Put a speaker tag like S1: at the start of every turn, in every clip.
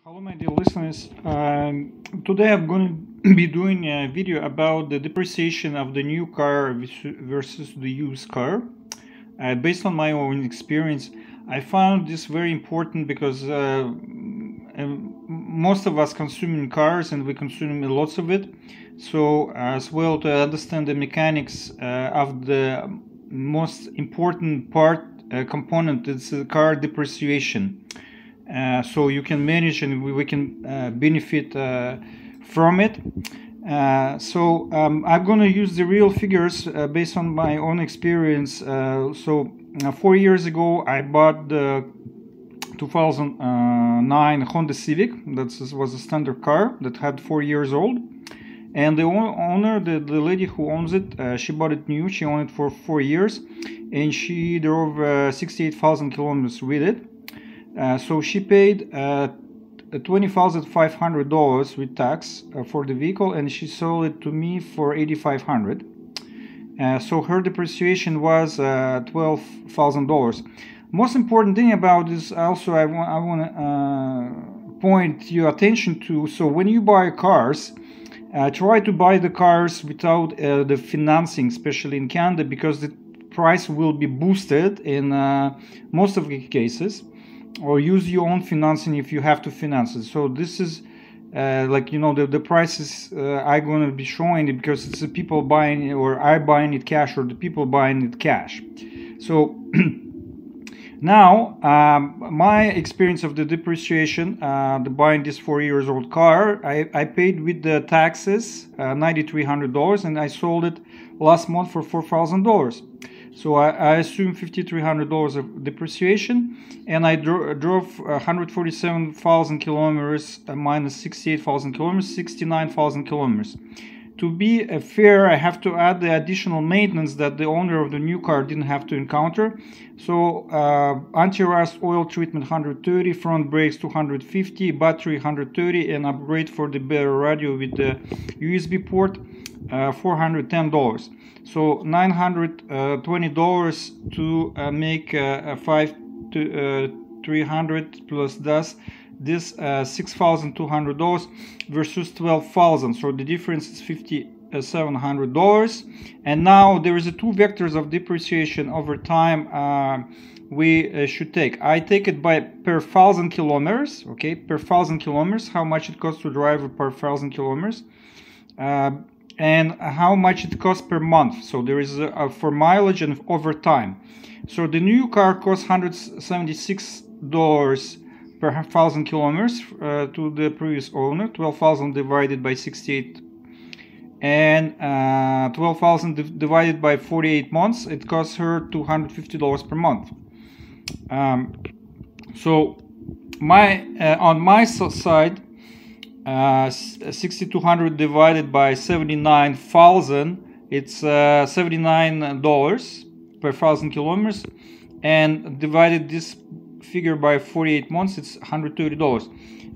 S1: Hello, my dear listeners. Today I'm going to be doing a video about the depreciation of the new car versus the used car. Based on my own experience, I found this very important because most of us consume cars and we consume lots of it. So as well to understand the mechanics of the most important component is the car depreciation. So you can manage and we can benefit from it. I'm going to use the real figures based on my own experience. 4 years ago I bought the 2009 Honda Civic. That was a standard car that had 4 years old, and the owner, the lady who owns it, she bought it new. She owned it for 4 years and she drove 68,000 kilometers with it. So she paid $20,500 with tax for the vehicle, and she sold it to me for $8,500. So her depreciation was $12,000. Most important thing about this also I want to point your attention to. So when you buy cars, try to buy the cars without the financing, especially in Canada, because the price will be boosted in most of the cases. Or use your own financing if you have to finance it. So this is the prices I'm going to be showing it because it's the people buying it, or I buying it cash, or the people buying it cash. So now my experience of the depreciation, the buying this 4 years old car, I paid with the taxes $9,300, and I sold it last month for $4,000. So I assume $5,300 of depreciation, and I drove 147,000 kilometers minus 68,000 kilometers, 69,000 kilometers. To be fair, I have to add the additional maintenance that the owner of the new car didn't have to encounter. So anti-rust oil treatment 130, front brakes 250, battery 130, and upgrade for the better radio with the USB port $410. So $920 to make 300 plus this $6,200 versus $12,000. So the difference is $5,700. And now there is two vectors of depreciation over time we should take. I take it by per 1,000 kilometers. Okay, per 1,000 kilometers, how much it costs to drive per 1,000 kilometers. And how much it costs per month. So there is for mileage and over time. So the new car costs $176 per 1,000 kilometers to the previous owner. 12,000 divided by 68, and 12,000 divided by 48 months. It costs her $250 per month. So on my side, 6,200 divided by 79,000, it's $79 per 1,000 kilometers, and divided this figure by 48 months, it's $130.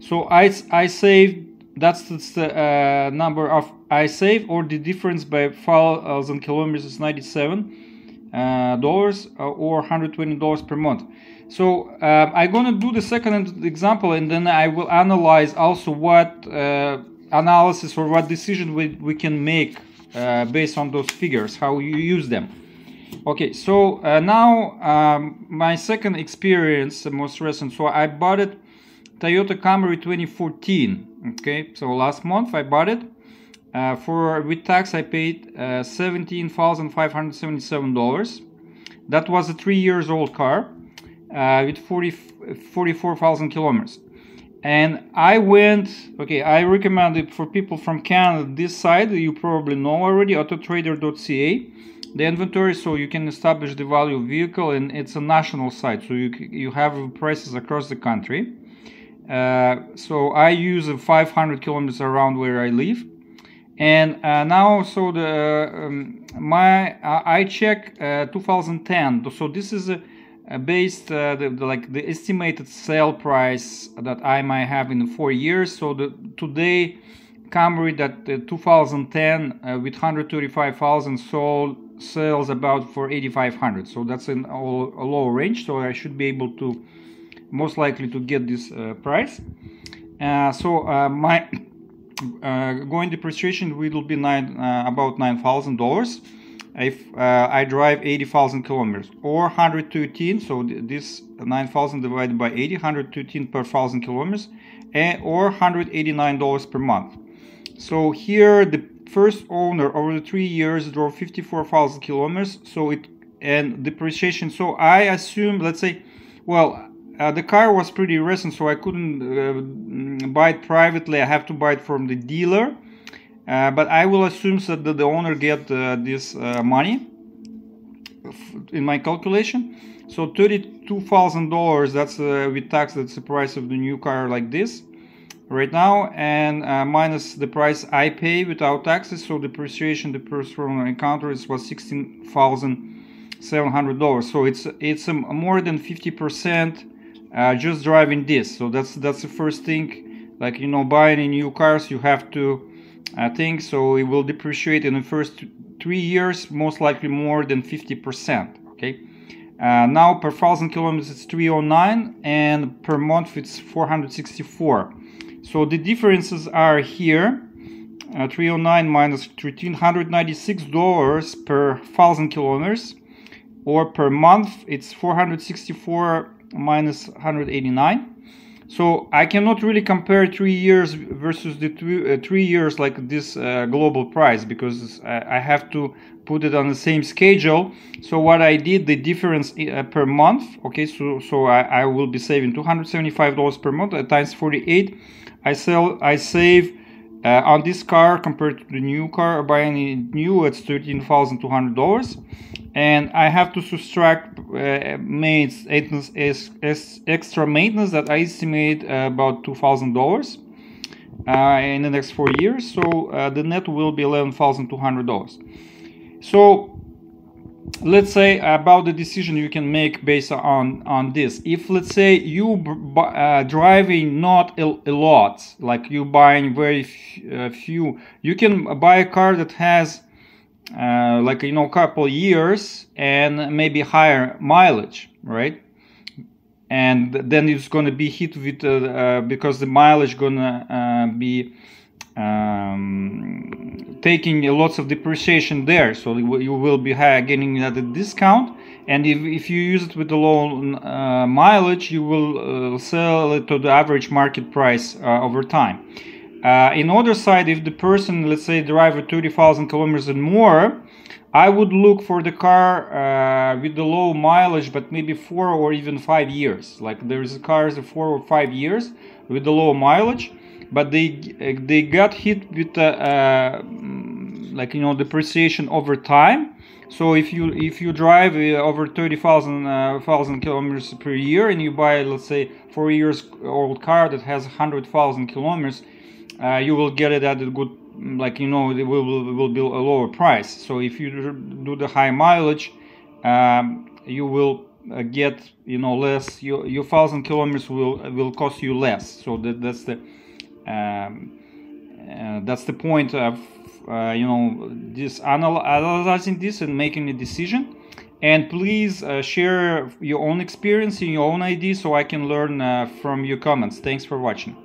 S1: So I saved, that's the number of I save, or the difference by 1,000 kilometers is $97 or $120 per month. So I'm going to do the second example, and then I will analyze also what analysis or what decision we can make based on those figures, how you use them. Okay, so now my second experience, most recent. So I bought it, Toyota Camry 2014. Okay, so last month I bought it. With tax I paid $17,577. That was a 3 years old car. With 44,000 kilometers, and I recommend it for people from Canada. This site you probably know already, autotrader.ca, the inventory, so you can establish the value of vehicle, and it's a national site, so you have prices across the country. So I use 500 kilometers around where I live, and now so I check 2010. So this is based the estimated sale price that I might have in 4 years. So today Camry that 2010 with 135,000 sales about for 8,500. So that's in a low range. So I should be able to most likely to get this price. My going depreciation will be about $9,000 if I drive 80,000 kilometers, or 113. So this 9,000 divided by 80, 113 per 1,000 kilometers, or $189 per month. So here the first owner over the 3 years drove 54,000 kilometers. So and depreciation. So I assume, let's say, well, the car was pretty recent, so I couldn't buy it privately. I have to buy it from the dealer. But I will assume that the owner get this money in my calculation. So $32,000, that's with tax, that's the price of the new car like this right now, and minus the price I pay without taxes. So depreciation, the first one I encountered was $16,700. So it's more than 50% just driving this. So that's the first thing. Like, you know, buying new cars, you have to think. So it will depreciate in the first 3 years, most likely more than 50%. Okay. Now per 1,000 kilometers it's 309, and per month it's 464. So the differences are here. 309 minus $1,396 per 1,000 kilometers, or per month it's 464 minus 189. So I cannot really compare 3 years versus the 3 years like this global price, because I have to put it on the same schedule. So what I did, the difference per month, okay, so I will be saving $275 per month times 48. I save on this car compared to the new car, buying it new, it's $13,200. And I have to subtract extra maintenance that I estimate about $2,000 in the next 4 years. So the net will be $11,200. So let's say about the decision you can make based on this. If, let's say, you driving not a lot, like you buying very few, you can buy a car that has like, you know, couple years and maybe higher mileage, right? And then it's going to be hit with because the mileage gonna be taking lots of depreciation there, so you will be getting at a discount. And if you use it with the low mileage, you will sell it to the average market price over time. In other side, if the person, let's say, drive 30,000 kilometers and more, I would look for the got with the low mileage, but maybe 4 or even 5 years. Like there's cars of 4 or 5 years with the low mileage, but they got hit with like, you know, depreciation over time. So if you drive over 30,000 kilometers per year, and you buy, let's say, 4 years old car that has 100,000 kilometers, you will get it at a good, like, you know, it will be a lower price. So if you do the high mileage, you will get, you know, less. Your 1,000 kilometers will cost you less. So that's the point of you know, this analyzing this and making a decision. And please share your own experience and your own ideas, so I can learn from your comments. Thanks for watching.